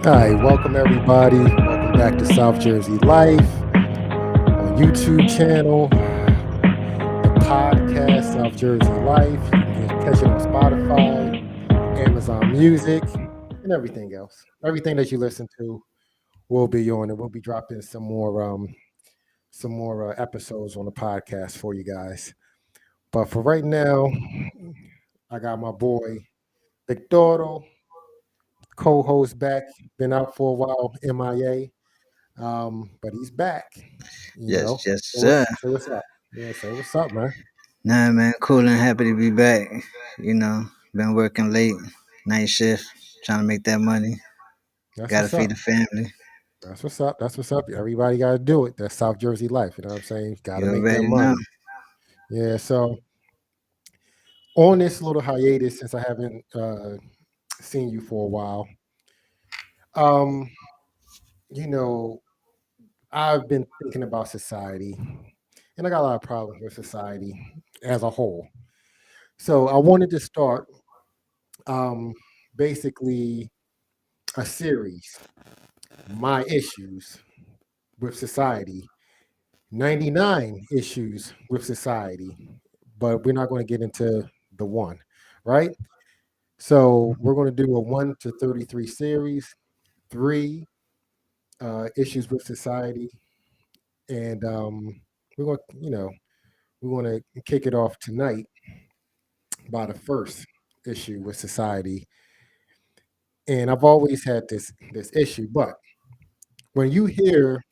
All right, welcome everybody. Welcome back to South Jersey Life on YouTube channel, the podcast South Jersey Life. You can catch it on Spotify, Amazon Music, and everything else. Everything that you listen to will be on it. We'll be dropping some more episodes on the podcast for you guys. But for right now, I got my boy Victoro, co-host back. Been out for a while, MIA. But he's back. You Yes, know, yes, say what's sir. say what's up. Yeah, say what's up, man. Nah, man, cool and happy to be back. Been working late, night shift, trying to make that money. That's Got to what's feed up. the family. That's what's up. That's what's up. Everybody got to do it. That's South Jersey life. You know what I'm saying? Got to You make that already know. money. Yeah. So on this little hiatus, since I haven't seen you for a while, um, you know, I've been thinking about society, and I got a lot of problems with society as a whole. So I wanted to start um, basically a series, my issues with society, 99 issues with society, but we're not going to get into the one, right? So we're going to do a 1 to 33 series, three issues with society, and we're going to, we're going to kick it off tonight by the first issue with society. And I've always had this issue, but when you hear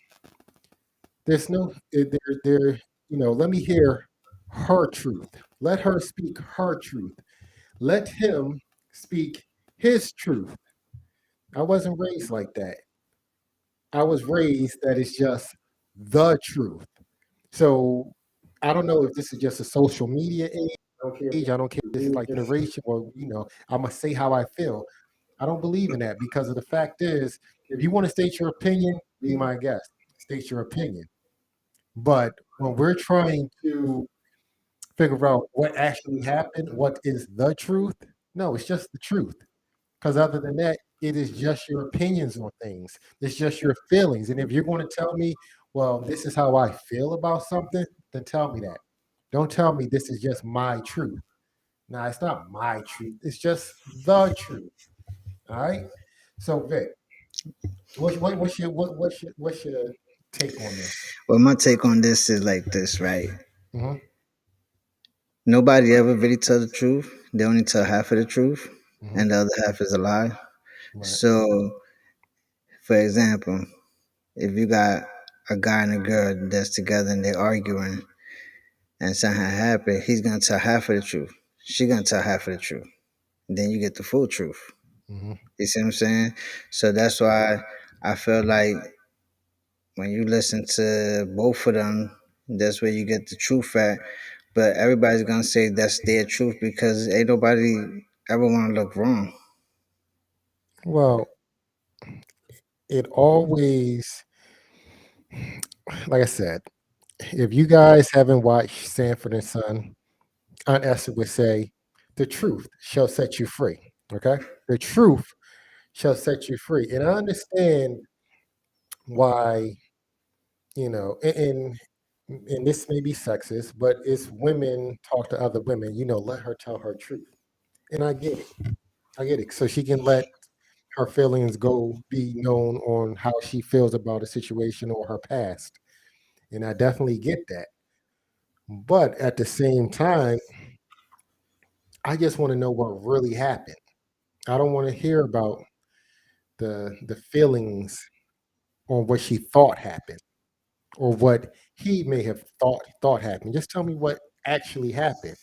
there's no there, let me hear her truth. Let her speak her truth. Let him speak his truth. I wasn't raised like that. I was raised that it's just the truth. So I don't know if this is just a social media age. I don't care if this is like generation or I'm gonna say how I feel. I don't believe in that because of the fact is, if you want to state your opinion, be my guest. State your opinion. But when we're trying to figure out what actually happened, what is the truth, no, it's just the truth. Because other than that, it is just your opinions on things. It's just your feelings. And if you're going to tell me, well, this is how I feel about something, then tell me that. Don't tell me this is just my truth. No, it's not my truth. It's just the truth. All right. So Vic, what's your take on this? Well, my take on this is like this, right? Hmm. Nobody ever really tell the truth. They only tell half of the truth, Hmm. and the other half is a lie. Right. So, for example, if you got a guy and a girl that's together and they're arguing and something happened, he's gonna tell half of the truth. She gonna tell half of the truth. Then you get the full truth. Hmm. You see what I'm saying? So that's why I feel like when you listen to both of them, that's where you get the truth at. But everybody's gonna say that's their truth because ain't nobody ever wanna look wrong. Well, it always, like I said, if you guys haven't watched Sanford and Son, Aunt Esther would say, "The truth shall set you free." Okay, the truth shall set you free, and I understand why and this may be sexist, but it's women talk to other women. Let her tell her truth, and I get it. I get it. So she can let her feelings go, be known on how she feels about a situation or her past, and I definitely get that. But at the same time, I just want to know what really happened. I don't want to hear about the feelings on what she thought happened or what he may have thought happened. Just tell me what actually happened.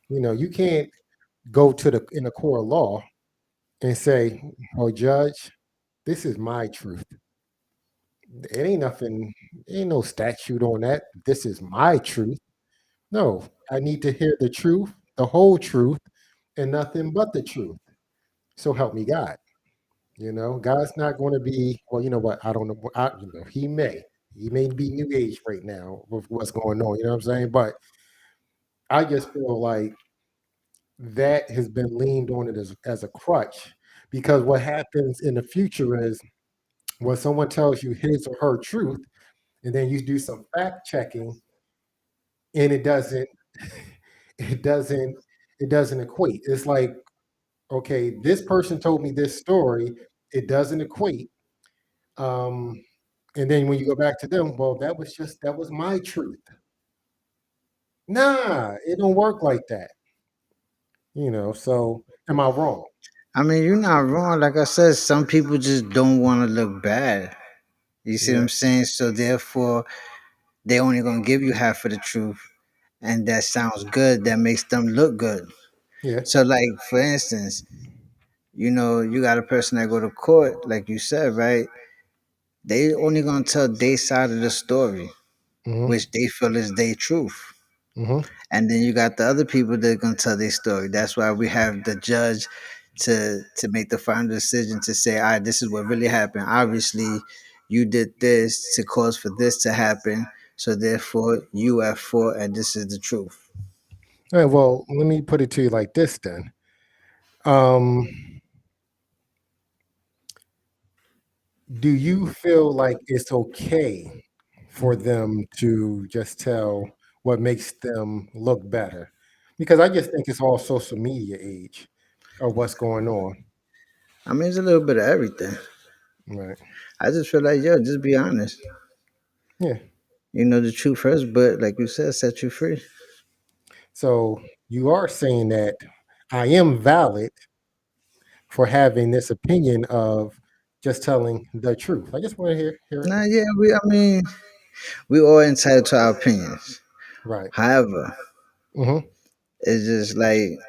You can't go to the in the court of law and say, "Oh, judge, this is my truth." It ain't nothing. Ain't no statute on that. This is my truth. No, I need to hear the truth, the whole truth, and nothing but the truth. So help me God. God's not going to be, well, you know what? I don't know. He may be new age right now with what's going on. You know what I'm saying? But I just feel like that has been leaned on it as a crutch because what happens in the future is when someone tells you his or her truth, and then you do some fact checking, and it doesn't, it doesn't equate. It's like, okay, this person told me this story, it doesn't equate. Um, and then when you go back to them, well, that was my truth. Nah, it don't work like that. So am I wrong? I mean, you're not wrong. Like I said, some people just don't want to look bad. You see what Yeah, I'm saying? So therefore, they only gonna give you half of the truth, and that sounds good. That makes them look good. yeah. So, like for instance, you got a person that go to court, like you said, right? They only gonna tell their side of the story, Hmm. which they feel is their truth. Hmm. And then you got the other people that are gonna tell their story. That's why we have the judge to make the final decision to say, all right, this is what really happened. Obviously, you did this to cause for this to happen, so therefore you are for, and this is the truth. All right, well, let me put it to you like this then. Um, do you feel like it's okay for them to just tell what makes them look better? Because I just think it's all social media age of what's going on. I mean, it's a little bit of everything. Right. I just feel like, yo, just be honest. Yeah. You know the truth first, but like you said, set you free. So you are saying that I am valid for having this opinion of just telling the truth. I just want to hear it. Nah, yeah, I mean, we all entitled to our opinions. Right. However, Mm-hmm. it's just like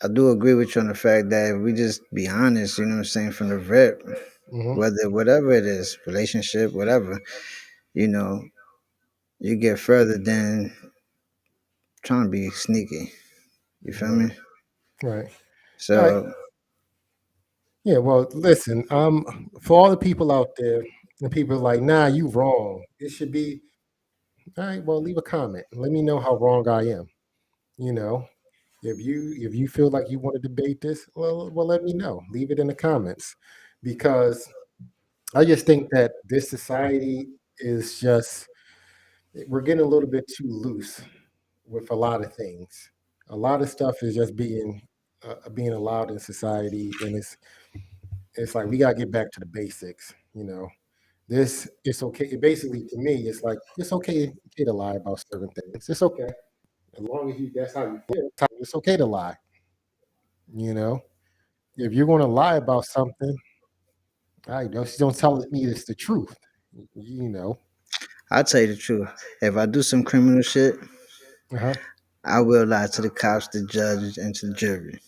I do agree with you on the fact that if we just be honest, you know what I'm saying, from the rip, Mm-hmm. whether whatever it is, relationship, whatever, you know, you get further than trying to be sneaky. You feel Right. me? Right. All right. So Yeah, well, listen, for all the people out there, and people are like, nah, you wrong. It should be, all right, well, leave a comment. Let me know how wrong I am. You know, if you feel like you want to debate this, well, let me know. Leave it in the comments. Because I just think that this society is just, we're getting a little bit too loose with a lot of things. A lot of stuff is just being allowed in society, and it's like we gotta get back to the basics. This it's okay. Basically, to me, it's like it's okay to lie about certain things. It's okay as long as you that's how you feel. It's okay to lie. You know, if you're going to lie about something, I don't tell me it's the truth. You know. I'll tell you the truth. If I do some criminal shit, Uh huh. I will lie to the cops, the judges, and to the jury.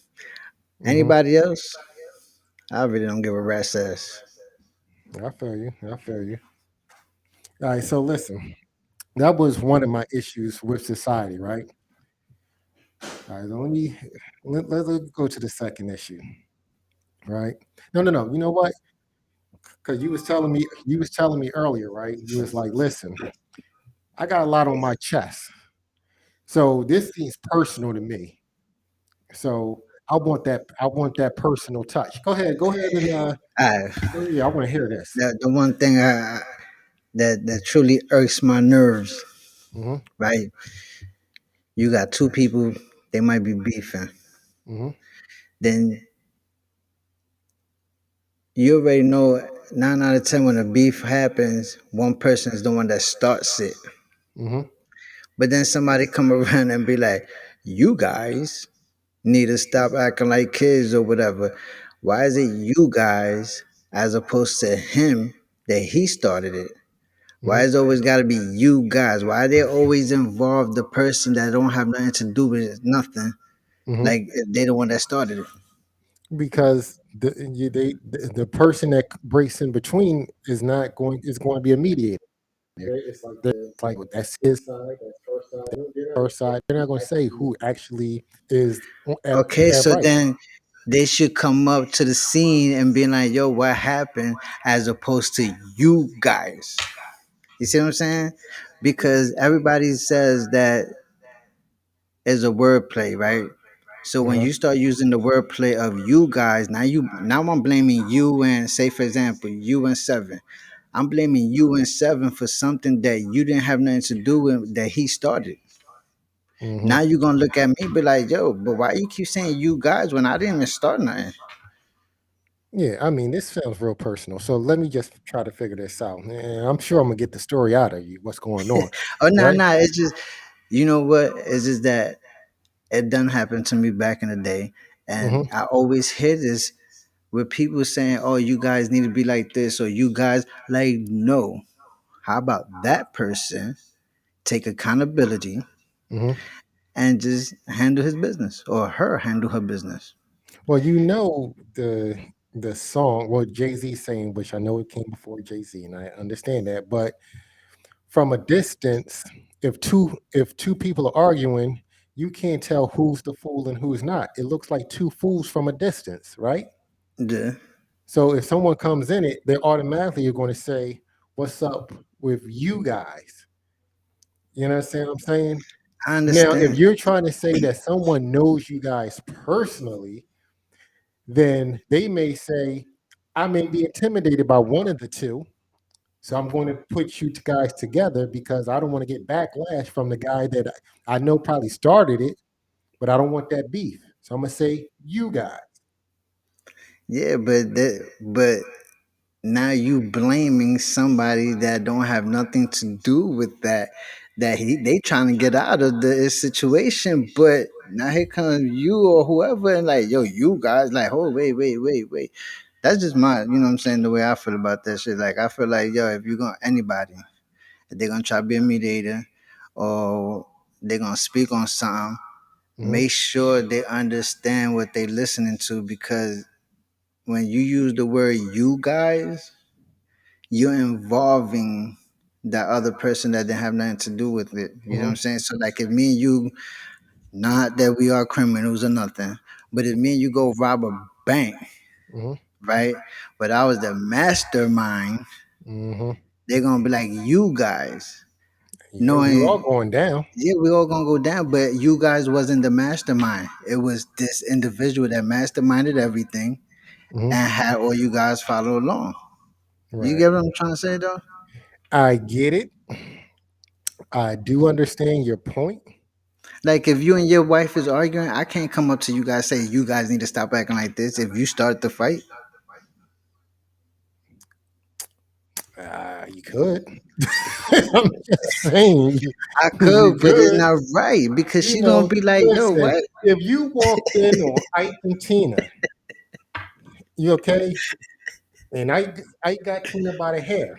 Hmm. Anybody else, I really don't give a rat's ass. I feel you. I feel you. All right. So listen, that was one of my issues with society, right? All right. So let's go to the second issue, right? No, no, no. You know what? Because you was telling me earlier, right? You was like, listen, I got a lot on my chest, so this seems personal to me. So I want that personal touch. Go ahead, and I yeah, I want to hear this. the one thing that truly irks my nerves, Hmm. right? You got two people, they might be beefing. Hmm. Then you already know 9 out of 10 when a beef happens, one person is the one that starts it. Hmm. But then somebody come around and be like, "You guys need to stop acting like kids or whatever." Why is it you guys as opposed to him that he started it? Why Hmm. is it always got to be you guys? Why they always involve the person that don't have nothing to do with it, nothing? Hmm. Like they the one that started it. Because the person that breaks in between is going to be a mediator. It's like It's like that's his side, that's her side. They're not going to say who actually is Okay, at so right. then they should come up to the scene and be like, "Yo, what happened?" As opposed to you guys. You see what I'm saying? Because everybody says that is a wordplay, right? So when Uh-huh. you start using the wordplay of you guys, now I'm blaming you and, say for example, you and Seven. I'm blaming you and Seven for something that you didn't have nothing to do with, that he started. Hmm. Now you're gonna look at me and be like, yo, but why you keep saying you guys when I didn't even start nothing? Yeah, I mean, this sounds real personal. So let me just try to figure this out. And I'm sure I'm gonna get the story out of you. What's going on, Oh no, right? no, it's just, you know what? It's just that it done happened to me back in the day. And Hmm. I always hear this with people saying, oh, you guys need to be like this, or you guys, like, no. How about that person take accountability Hmm. and just handle his business, or her handle her business? Well, you know the song, well, Jay-Z saying, which I know it came before Jay-Z, and I understand that, but from a distance, if two people are arguing, you can't tell who's the fool and who's not. It looks like two fools from a distance, right? Yeah, So if someone comes in it, they automatically are going to say, "What's up with you guys?" You understand what I'm saying? I Now, if understand. you're trying to say that someone knows you guys personally, then they may say, I may be intimidated by one of the two. So I'm going to put you guys together because I don't want to get backlash from the guy that I know probably started it, but I don't want that beef. So I'm going to say, you guys. Yeah, but now you blaming somebody that don't have nothing to do with that, that they trying to get out of the situation, but now here comes you or whoever and like, yo, you guys, like, oh, wait. That's just my, you know what I'm saying, the way I feel about that shit. Like, I feel like, yo, if you're gonna, anybody, if they're gonna try to be a mediator, or they're gonna speak on something, Hmm. make sure they understand what they listening to, because when you use the word you guys, you're involving that other person that didn't have nothing to do with it. You know what Hmm. I'm saying? So like, if me and you, not that we are criminals or nothing, but if me and you go rob a bank, Hmm. right? But I was the mastermind, Hmm. they're gonna be like, you guys. Yeah, we're all Knowing, going down. yeah, we all gonna go down, but you guys wasn't the mastermind. It was this individual that masterminded everything Hmm. and had all you guys follow along. You Right. get what I'm trying to say though? I get it. I do understand your point. Like, if you and your wife is arguing, I can't come up to you guys say you guys need to stop acting like this. If you start the fight, You could. I'm just saying, I you could, but it's could. not right, because You she gonna know, be like, "Yo, listen, what?" if you walked in on Ike and Tina, you okay? And I got Tina by the hair.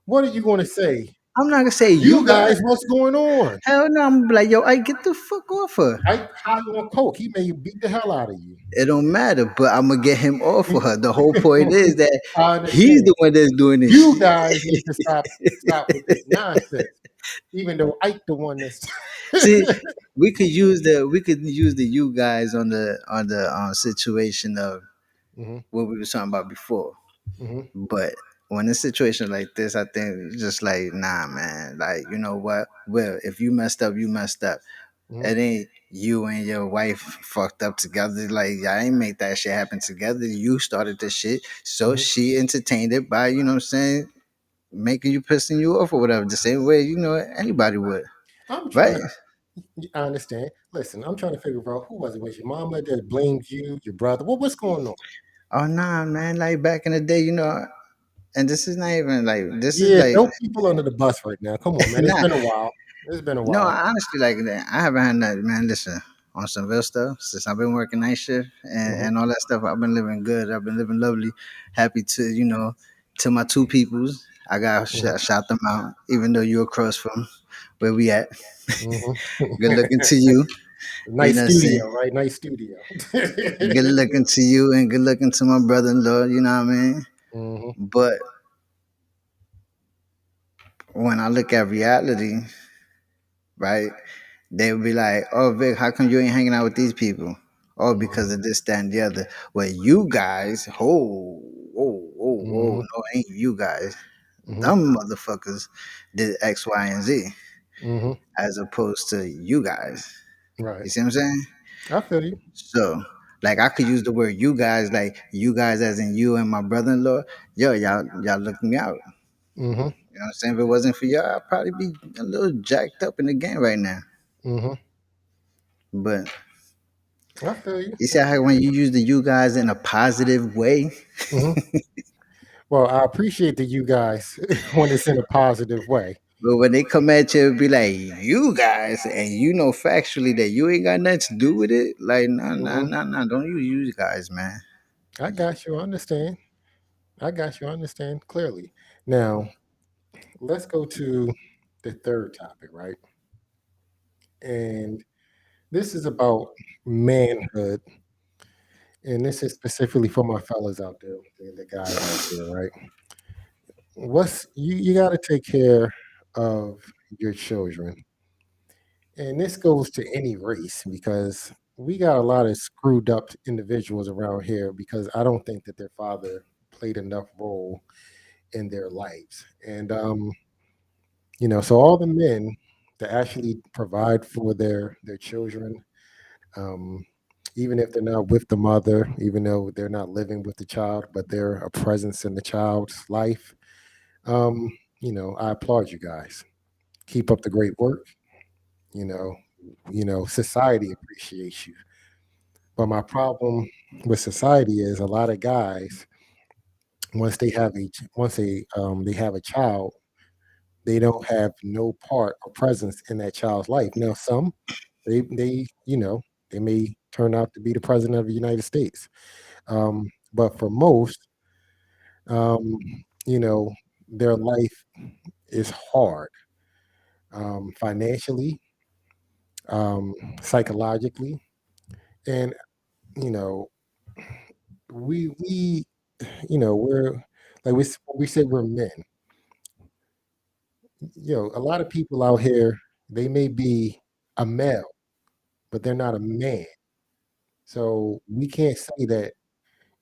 What are you going to say? I'm not gonna say You you guys. guys, what's going on? Hell no, I'm gonna be like, "Yo, I get the fuck off her." Ike high on coke. He may beat the hell out of you. It don't matter, but I'm gonna get him off of You- her. The whole point is that I he's understand. the one that's doing this You shit. guys need to stop with this nonsense. Even though Ike the one that's. See, we could use the you guys on the situation of Hmm. what we were talking about before. Hmm. But when a situation like this, I think it's just like, nah, man. Like, you know what? Well, if you messed up, you messed up. Hmm. It ain't you and your wife fucked up together. Like, y'all ain't make that shit happen together. You started this shit. So Hmm. she entertained it by, you know what I'm saying, making you, pissing you off or whatever. The same way, anybody would. I'm trying Right? to. I understand. Listen, I'm trying to figure out who was it. Was your mama that blamed you, your brother? What's going on? Oh, nah, man. Like, back in the day, and this is not even like, this is Yeah, like, throw people under the bus right now. Come on, man. It's nah. been a while. It's been a No, while. honestly, like that, I haven't had that. Man, listen, on some real stuff, since I've been working night shift Hmm. and all that stuff, I've been living good. I've been living lovely. Happy to, to my two peoples. I got Hmm. shout them out, even though you're across from where we at. Hmm. Good looking to you. You Nice know what I'm saying? studio, right? Nice studio. Good looking to you and good looking to my brother in law, you know what I mean? Hmm. But when I look at reality, right? They would be like, "Oh, Vic, how come you ain't hanging out with these people?" Oh, Hmm. because of this, that, and the other. Well, you guys, whoa, Hmm. no, ain't you guys. Hmm. Them motherfuckers did X, Y, and Z, Hmm. as opposed to you guys. Right. You see what I'm saying? I feel you. So, like, I could use the word you guys, like you guys as in you and my brother-in-law. Yo, y'all looked me out. Mm-hmm. You know what I'm saying? If it wasn't for y'all, I'd probably be a little jacked up in the game right now. Mm-hmm. But I feel you. you see how when you use the you guys in a positive way, Mm-hmm. Well, I appreciate the you guys when it's in a positive way. but when they come at you, be like, you guys, and you know factually that you ain't got nothing to do with it, like, nah, nah, Mm-hmm. nah, nah, don't use you guys, man. I got you. I understand. I got you. I understand clearly. Now, let's go to the third topic, right? And this is about manhood. And this is specifically for my fellas out there, the guys out there, right? You got to take care of your children. And this goes to any race because we got a lot of screwed up individuals around here because I don't think that their father played enough role in their lives. And so all the men that actually provide for their children, um, even if they're not with the mother, even though they're not living with the child, but they're a presence in the child's life. Um, I applaud you guys. Keep up the great work. You know, society appreciates you. But my problem with society is a lot of guys once they have a child, they don't have no part or presence in that child's life. Now, some they may turn out to be the president of the United States, but for most, um, you know, their life is hard, financially, um, psychologically, and you know, we we're like we say we're men. A lot of people out here, they may be a male, but they're not a man. So we can't say that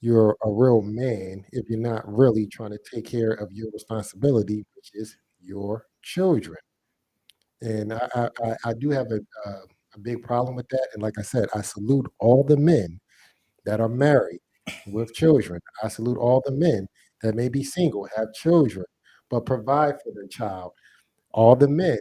you're a real man if you're not really trying to take care of your responsibility, which is your children. And I do have a big problem with that. And like I said, I salute all the men that are married with children. I salute all the men that may be single, have children, but provide for their child. All the men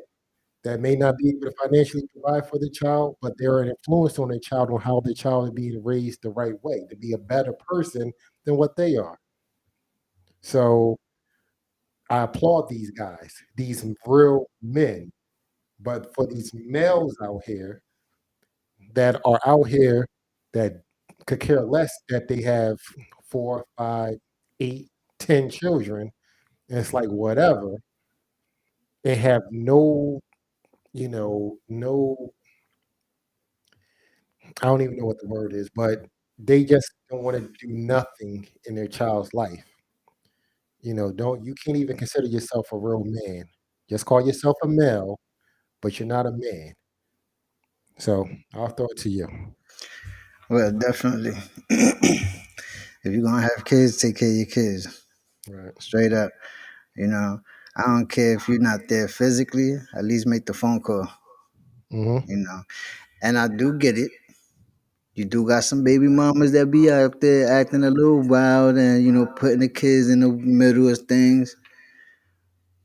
that may not be able to financially provide for the child, but they're an influence on their child on how the child is being raised the right way to be a better person than what they are. So I applaud these guys, these real men. But for these males out here that are out here that could care less that they have 4, 5, 8, 10 children, and it's like whatever, and have no, no, I don't even know what the word is, but they just don't want to do nothing in their child's life. Don't you can't even consider yourself a real man. Just call yourself a male, but you're not a man. So I'll throw it to you. Well, definitely. If you're gonna have kids, take care of your kids. Right. Straight up. You know, I don't care if you're not there physically, at least make the phone call, Mm-hmm. you know. And I do get it. You do got some baby mamas that be out there acting a little wild and, putting the kids in the middle of things.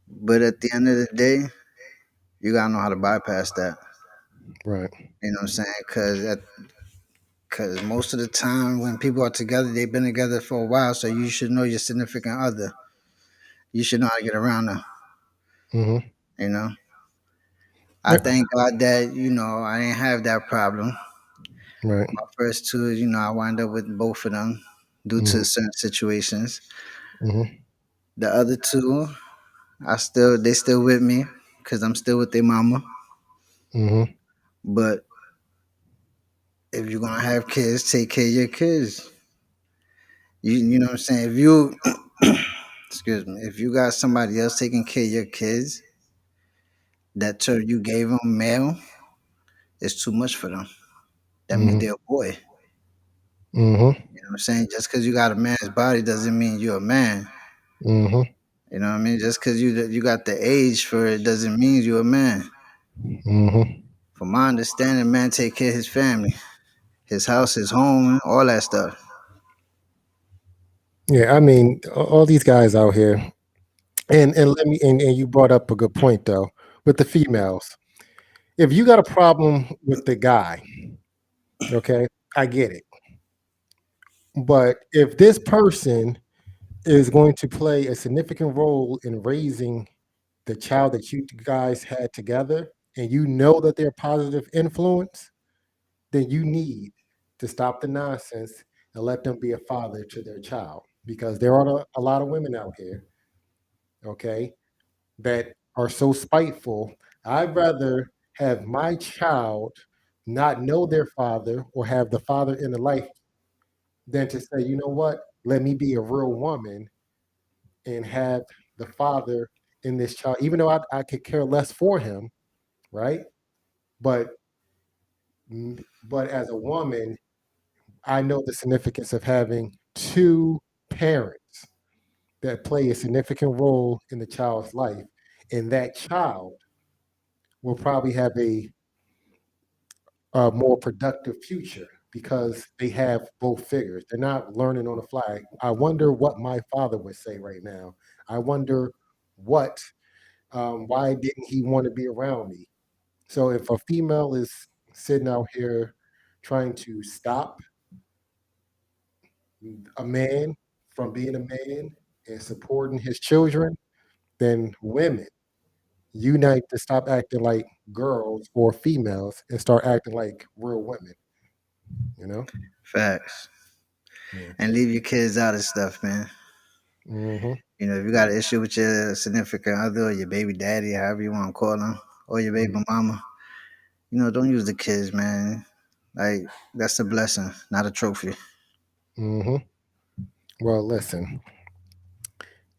But at the end of the day, you gotta know how to bypass that. Right. You know what I'm saying? Because most of the time when people are together, they've been together for a while, so you should know your significant other. You should know how to get around her, Mm-hmm. you know? I Yeah. thank God that, I didn't have that problem. Right. My first two, I wound up with both of them due to Mm-hmm. certain situations. Mm-hmm. The other two, they still with me because I'm still with their mama. Mm-hmm. But if you're gonna have kids, take care of your kids. You know what I'm saying? If you excuse me, if you got somebody else taking care of your kids, that term you gave them male is too much for them. That means Mm-hmm. they're a boy. Mm-hmm. You know what I'm saying? Just because you got a man's body doesn't mean you're a man. Mm-hmm. You know what I mean? Just because you got the age for it doesn't mean you're a man. Mm-hmm. From my understanding, man take care of his family. his house, his home, all that stuff. Yeah, I mean, all these guys out here, and let me and you brought up a good point though with the females. If you got a problem with the guy, okay, I get it. But if this person is going to play a significant role in raising the child that you guys had together, and you know that they're a positive influence, then you need to stop the nonsense and let them be a father to their child. Because there are a lot of women out here, okay, that are so spiteful. I'd rather have my child not know their father or have the father in the life than to say, you know what, let me be a real woman and have the father in this child, even though I could care less for him, right? But but as a woman, I know the significance of having two parents that play a significant role in the child's life, and that child will probably have a more productive future because they have both figures. They're not learning on the fly. I wonder what my father would say right now. I wonder what, why didn't he want to be around me? So if a female is sitting out here trying to stop a man from being a man and supporting his children, then women unite to stop acting like girls or females and start acting like real women, you know? Facts. Yeah. And leave your kids out of stuff, man. Hmm. You know, if you got an issue with your significant other or your baby daddy, however you want to call them, or your baby mama, you know, don't use the kids, man. Like, that's a blessing, not a trophy. Hmm. Well, listen,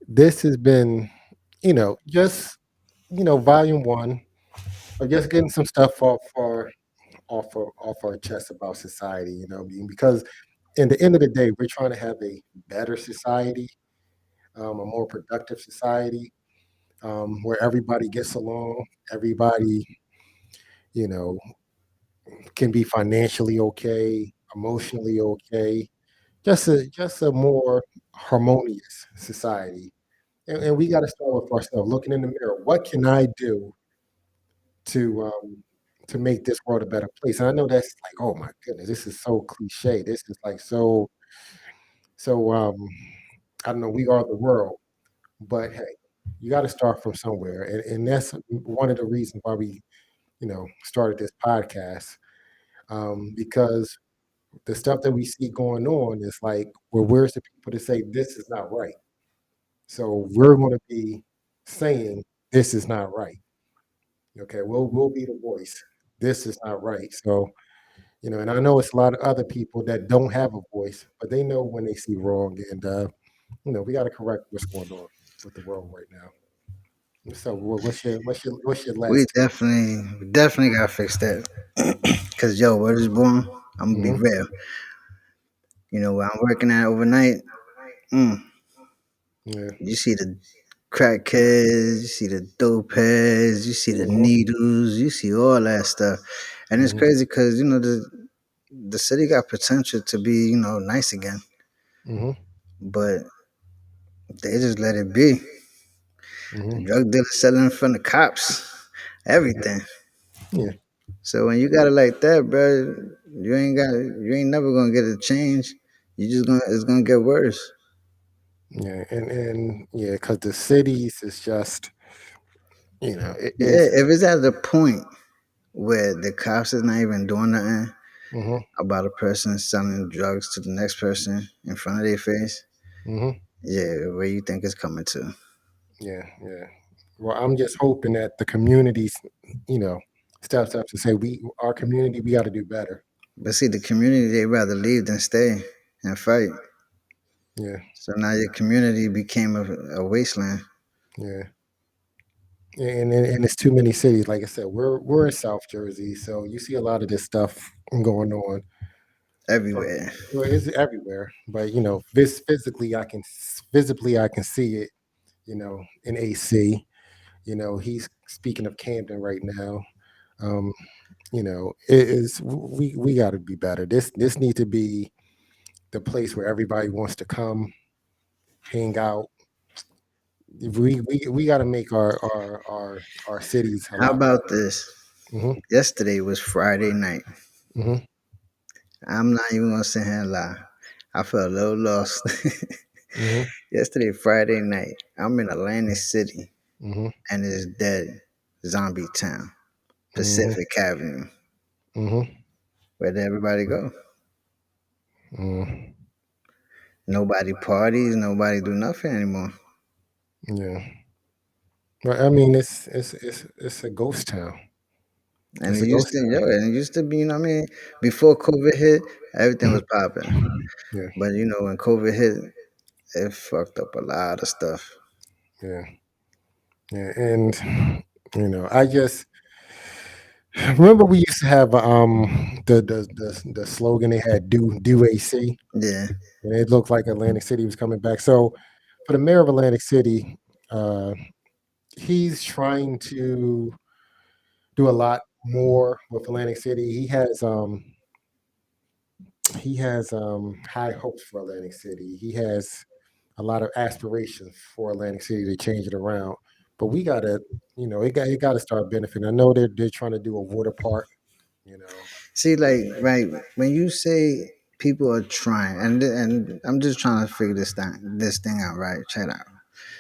this has been, just, volume one of just getting some stuff off our chest about society, because in the end of the day, we're trying to have a better society, a more productive society, where everybody gets along, everybody, you know, can be financially okay, emotionally okay, just a more harmonious society. And we got to start with ourselves, looking in the mirror. What can I do to to make this world a better place? And I know that's like, oh my goodness, this is so cliche. This is like so. I don't know. We are the world, but hey, you got to start from somewhere, and that's one of the reasons why we started this podcast, because the stuff that we see going on is like, well, where's the people to say this is not right? So we're going to be saying this is not right. Okay, we'll be the voice. This is not right. So and I know it's a lot of other people that don't have a voice, but they know when they see wrong, and we got to correct what's going on with the world right now. So what's your We last tip? definitely gotta fix that. Cause yo, word is born. I'm gonna be Hmm. real. You know, where I'm working at overnight, mm, Yeah. you see the crackheads, you see the dope heads, you see the Hmm. needles, you see all that stuff, and it's Hmm. crazy because you know the city got potential to be nice again, Hmm. but they just let it be. The Hmm. drug dealers selling in front of cops, everything. Yeah. So when you got it like that, bro, you ain't never gonna get a change. You just gonna it's gonna get worse. Yeah. And yeah, because the cities is just it Yeah, is. if it's at the point where the cops is not even doing nothing Hmm. about a person selling drugs to the next person in front of their face, Hmm. yeah, where you think it's coming to? Yeah. Yeah. Well, I'm just hoping that the communities, you know, steps up to say our community, we got to do better. But see, the community they rather leave than stay and fight. Yeah. So now your community became a wasteland Yeah. And it's too many cities. Like I said, we're in South Jersey, so you see a lot of this stuff going on. But everywhere. well, it's everywhere. But physically, I can see it. In AC. He's speaking of Camden right now. Um, it is we got to be better. This need to be the place where everybody wants to come hang out. We got to make our cities a How lot about better. this? Hmm. Yesterday was Friday night. Hmm. I'm not even gonna sit here and lie. I felt a little lost. Hmm. Yesterday, Friday night, I'm in Atlantic City Hmm. and it's dead. Zombie Town, Hmm. Pacific Avenue. Hmm. Where did everybody go? Hmm. Nobody parties, nobody do nothing anymore. Yeah. But I mean, it's a ghost town. And It's it a used ghost to, town. yo, and it used to be, you know what I mean? Before COVID hit, everything was Mhm. popping. Yeah. But you know, when COVID hit, it fucked up a lot of stuff. Yeah. Yeah. And I just remember we used to have the slogan they had do AC, Yeah. and it looked like Atlantic City was coming back. So for the mayor of Atlantic City, uh, he's trying to do a lot more with Atlantic City. He has high hopes for Atlantic City. He has a lot of aspirations for Atlantic City to change it around. But we gotta, it gotta start benefiting. I know they're trying to do a water park, you know. See, like, right, when you say people are trying, and I'm just trying to figure this thing out, right? Check it out.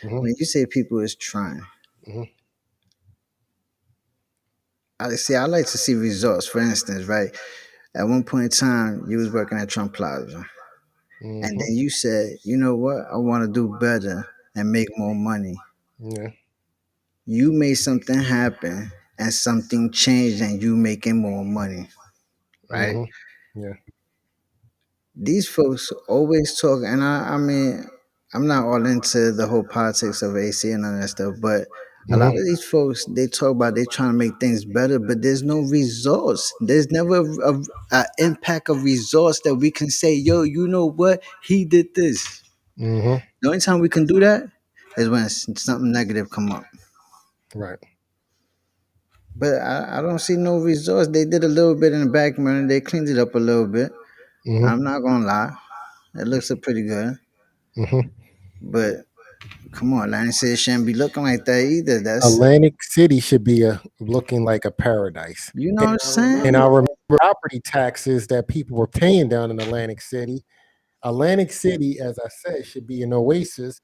Hmm. When you say people is trying, Hmm. I like to see results. For instance, right, at one point in time, you was working at Trump Plaza, and Hmm. then you said, you know what, I want to do better and make more money. Yeah. You made something happen, and something changed, and you making more money, right? Hmm. Yeah. These folks always talk, and I mean, I'm not all into the whole politics of AC and all that stuff, but a lot Hmm. of these folks they talk about they trying to make things better, but there's no results. There's never a impact of results that we can say, yo, you know what? He did this. Hmm. The only time we can do that is when something negative come up. Right. But I don't see no results. They did a little bit in the back burner. They cleaned it up a little bit. I'm Hmm. not gonna lie. It looks pretty good. Hmm. But come on, Lion City shouldn't be looking like that either. That's Atlantic City should be looking like a paradise. you know what And, I'm and saying? I remember property taxes that people were paying down in Atlantic City. Atlantic City, as I said, should be an oasis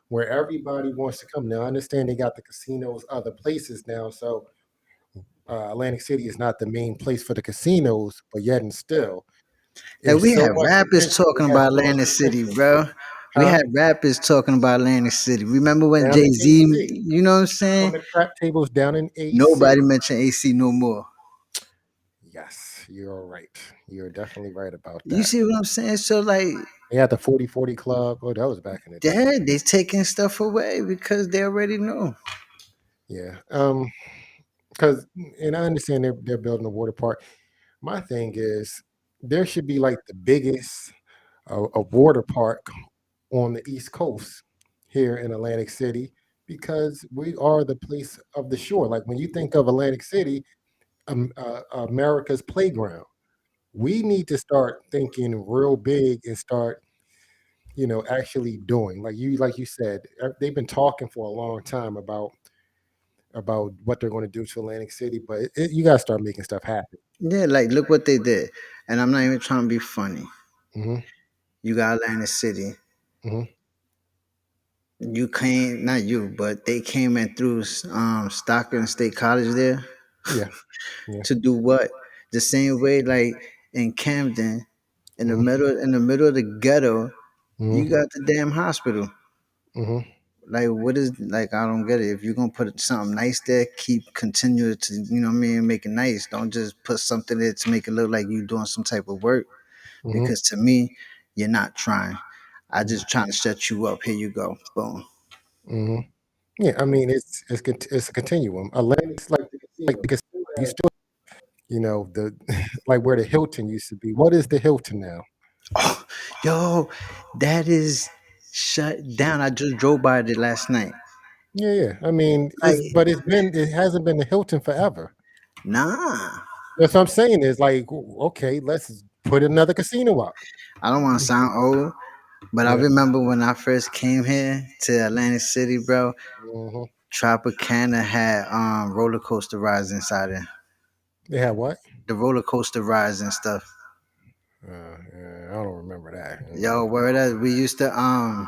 where everybody wants to come. Now, I understand they got the casinos other places now, so Atlantic City is not the main place for the casinos, but yet and still, Hey, it's we so had much rappers potential. It talking has about so much Atlantic City, potential, bro. We huh? had rappers talking about Atlantic City. Remember when Down Jay in Z, AC, you know what I'm saying? on the crap tables down in AC. Nobody mentioned AC no more. Yes, you're right. You're definitely right about You that. see what I'm saying? So like, They had the 40/40 club. Oh, that was back in the day. they taking stuff away because they already know. Yeah. Because and I understand they're building a water park. My thing is there should be like the biggest a water park on the East Coast here in Atlantic City because we are the place of the shore. Like when you think of Atlantic City, America's playground. We need to start thinking real big and start, actually doing. Like you said, they've been talking for a long time about what they're going to do to Atlantic City, but you got to start making stuff happen. Yeah, like look what they did. And I'm not even trying to be funny. Hmm. You got Atlantic City. Hmm. You came, not you, but they came in through Stockton State College there Yeah. Yeah. to do what? The same way, like in Camden, Hmm. in the middle of the ghetto, you Hmm. got the damn hospital. Hmm. Like, what is like? I don't get it. If you're gonna put something nice there, keep continue to, you know what I mean, make it nice. Don't just put something there to make it look like you doing some type of work. Hmm. Because to me, you're not trying. I just trying to set you up. Here you go. Boom. Hmm. Yeah, I mean it's a continuum. Atlantic's like because you still the like where the Hilton used to be. What is the Hilton now? Oh, yo, that is shut down. I just drove by it last night. Yeah, yeah. I mean, Like, it hasn't been the Hilton forever. nah. That's what I'm saying. Is like, okay, let's put another casino up. I don't want to sound old, but I Yeah. remember when I first came here to Atlantic City, bro. Hmm. Tropicana had roller coaster rides inside it. They had what? The roller coaster rides and stuff. Yeah, I don't remember that. Yo, word up. We used to I'm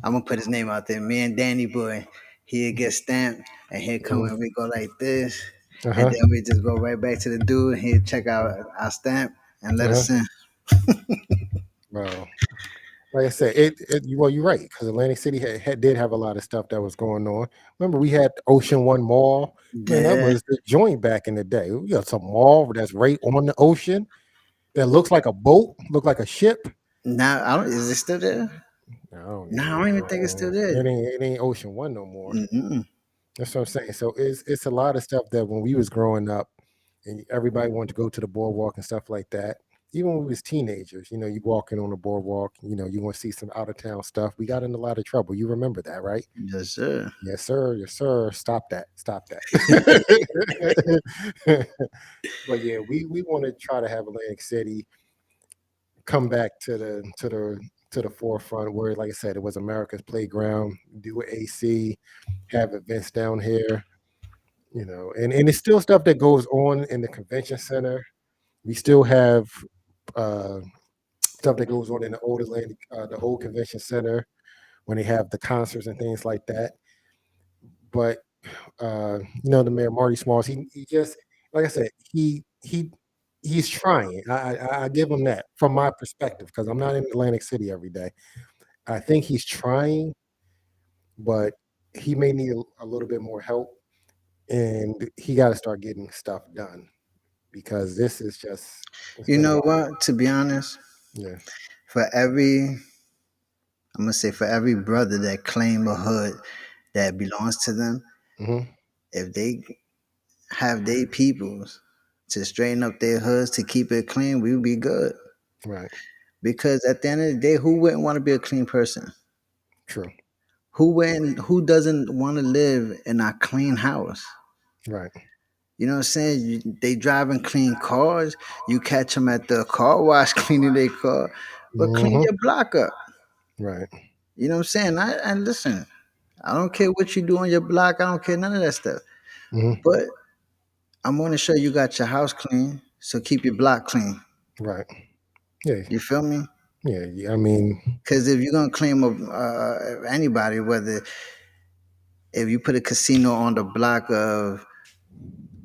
gonna put his name out there. Me and Danny Boy, he'd get stamped, and he'd come Hmm. and we go like this, Uh and huh. then we just go right back to the dude. He'd check out our stamp and let Uh huh. us in. Well, like I said, well, you're right because Atlantic City did have a lot of stuff that was going on. Remember, we had Ocean One Mall. Man, that Yeah. was the joint back in the day. We got some mall that's right on the ocean that looks like a boat, look like a ship. Now I don't. Is it still there? I don't No, I even. don't even think it's still there. It ain't Ocean One no more. Mm-mm. That's what I'm saying. So it's a lot of stuff that when we was growing up, and everybody wanted to go to the boardwalk and stuff like that. Even when we was teenagers, you walking on the boardwalk, you want to see some out of town stuff. We got in a lot of trouble. You remember that, right? Yes, sir. Yes, sir. Yes, sir. Stop that. Stop that. But yeah, we want to try to have Atlantic City come back to the forefront where, like I said, it was America's playground. Do AC, have events down here, and it's still stuff that goes on in the convention center. We still have uh, stuff that goes on in the old Atlantic, the old convention center when they have the concerts and things like that. But the mayor Marty Smalls, he just, like I said, he's trying. I give him that from my perspective because I'm not in Atlantic City every day. I think he's trying, but he may need a little bit more help, and he got to start getting stuff done because this is just it's You been a know while. what? To be honest, Yeah. for every I'm gonna say for every brother that claim a hood that belongs to them, Hmm. if they have their peoples to straighten up their hoods to keep it clean, we would be good. Right. Because at the end of the day, who wouldn't want to be a clean person? True. Who doesn't want to live in a clean house? Right. You know what I'm saying? They driving clean cars. You catch them at the car wash cleaning their car, but clean Hmm. your block up. Right. You know what I'm saying? And listen, I don't care what you do on your block. I don't care none of that stuff. Hmm. But I'm going to show you got your house clean, so keep your block clean. Right. Yeah. You feel me? Yeah. Yeah. I mean. Because if you're gonna claim anybody, whether if you put a casino on the block of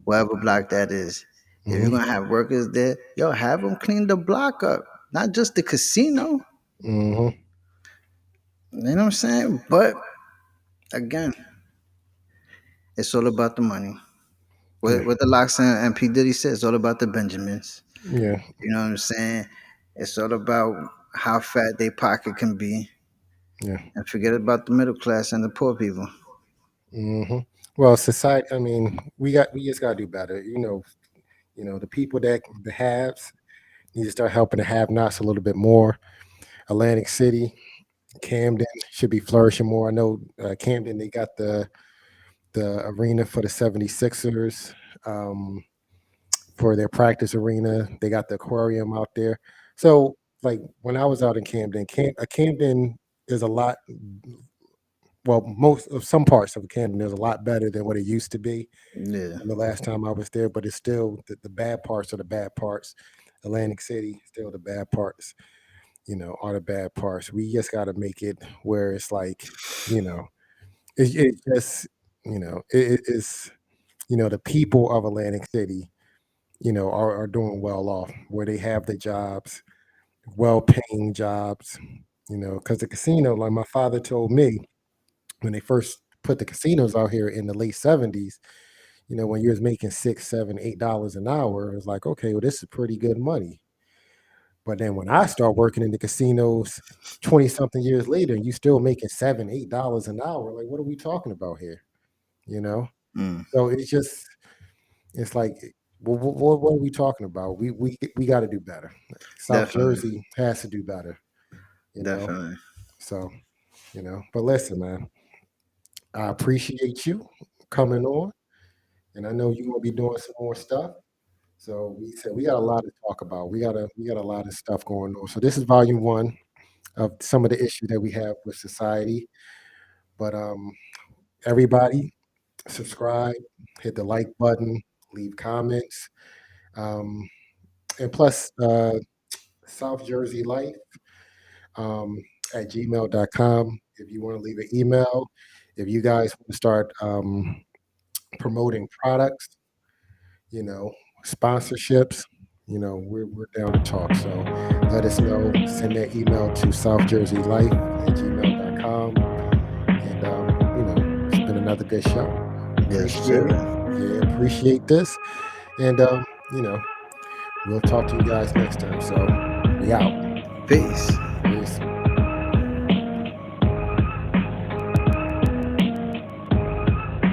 whatever block that is, if you're Hmm. gonna have workers there, yo, have them clean the block up, not just the casino. Hmm. You know what I'm saying? But again, it's all about the money. Yeah. What the locks and P Diddy said, it's all about the Benjamins. Yeah. You know what I'm saying? It's all about how fat their pocket can be, Yeah. and forget about the middle class and the poor people. Hmm. Well, society. I mean, we just gotta do better. The people that the haves need to start helping the have-nots a little bit more. Atlantic City, Camden should be flourishing more. I know Camden, they got the arena for the 76ers, for their practice arena. They got the aquarium out there. So, like when I was out in Camden, Camden is a lot. Well, most of some parts of Camden is a lot better than what it used to be Yeah, from the last time I was there. But it's still the bad parts are the bad parts. Atlantic City still the bad parts. Are the bad parts. We just got to make it where it's like, you know, it just, it's, the people of Atlantic City, are doing well off where they have the jobs, well paying jobs, because the casino, like my father told me when they first put the casinos out here in the late 70s, when you was making $6, $7, $8 an hour, it was like, okay, well, this is pretty good money. But then when I start working in the casinos 20 something years later, and you still making $7, $8 an hour, like what are we talking about here? You know? mm, So it's like, what are we talking about? We got to do better. South definitely, Jersey has to do better, you know. definitely. So, but listen, man, I appreciate you coming on, and I know you're gonna be doing some more stuff. So we said we got a lot to talk about. We got a lot of stuff going on. So this is volume one of some of the issues that we have with society. But everybody subscribe, hit the like button, leave comments, um, and plus South Jersey Life um, at gmail.com. If you want to leave an email, if you guys want to start promoting products, you know, sponsorships, we're down to talk. So let us know. Send that email to southjerseylife at gmail.com. And, it's been another good show. Yes, Appreciate it. sir. Yeah, appreciate this. And, you know, we'll talk to you guys next time. So we out. Peace. Peace.